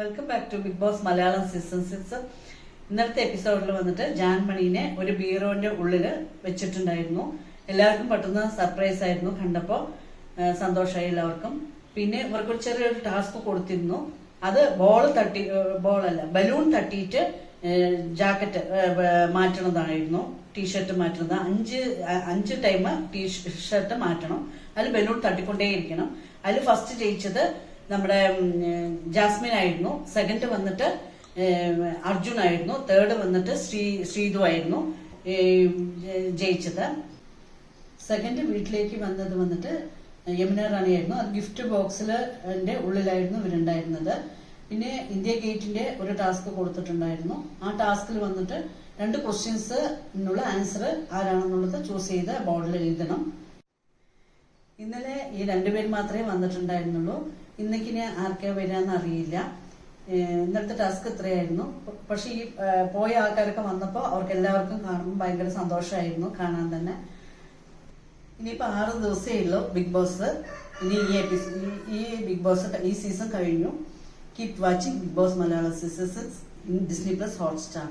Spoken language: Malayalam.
Welcome back to Bigg Boss Malayalam season 6. ഇന്നത്തെ എപ്പിസോഡിൽ വന്നിട്ട് ജാൻമണീനെ ഒരു ബീറോന്റെ ഉള്ളിൽ വെച്ചിട്ടുണ്ടായിരുന്നു. എല്ലാവർക്കും പെട്ടെന്ന് സർപ്രൈസ് ആയിരുന്നു. കണ്ടപ്പോൾ സന്തോഷമായി എല്ലാവർക്കും. പിന്നെ ഇവർക്കൊരു ചെറിയൊരു ടാസ്ക് കൊടുത്തിരുന്നു. അത് ബലൂൺ തട്ടിയിട്ട് ജാക്കറ്റ് മാറ്റണതായിരുന്നു. ടീഷർട്ട് മാറ്റുന്നത് അഞ്ച് ടൈം ടീഷർട്ട് മാറ്റണം. അതിൽ ബലൂൺ തട്ടിക്കൊണ്ടേയിരിക്കണം. അതിൽ ഫസ്റ്റ് ജയിച്ചത് നമ്മുടെ ജാസ്മിൻ ആയിരുന്നു. സെക്കൻഡ് വന്നിട്ട് അർജുൻ ആയിരുന്നു. തേർഡ് വന്നിട്ട് ശ്രീതു ആയിരുന്നു ജയിച്ചത്. സെക്കൻഡ് വീട്ടിലേക്ക് വന്നത് വന്നിട്ട് യമുന റാണിയായിരുന്നു. അത് ഗിഫ്റ്റ് ബോക്സിന്റെ ഉള്ളിലായിരുന്നു ഇവരുണ്ടായിരുന്നത്. പിന്നെ ഇന്ത്യ ഗേറ്റിന്റെ ഒരു ടാസ്ക് കൊടുത്തിട്ടുണ്ടായിരുന്നു. ആ ടാസ്കിൽ വന്നിട്ട് 2 ക്വസ്റ്റ്യൻസിനുള്ള ആൻസർ ആരാണെന്നുള്ളത് ചൂസ് ചെയ്ത് ബോർഡിൽ എഴുതണം. ഇന്നലെ ഈ 2 പേര് മാത്രമേ വന്നിട്ടുണ്ടായിരുന്നുള്ളൂ. ഇന്നേക്കിന് ആർക്കാ വരാന്ന് അറിയില്ല. ഇന്നത്തെ ടാസ്ക് ഇത്രയായിരുന്നു. പക്ഷെ ഈ പോയ ആൾക്കാരൊക്കെ വന്നപ്പോൾ അവർക്ക് എല്ലാവർക്കും കാണുമ്പോൾ ഭയങ്കര സന്തോഷമായിരുന്നു കാണാൻ തന്നെ. ഇനിയിപ്പോൾ 6 ദിവസമേ ഉള്ളൂ ബിഗ് ബോസ്. ഇനി ഈ ബിഗ് ബോസ് ഈ സീസൺ കഴിഞ്ഞു. Keep watching Bigg Boss Malayalam season 6 in Disney+ Hotstar.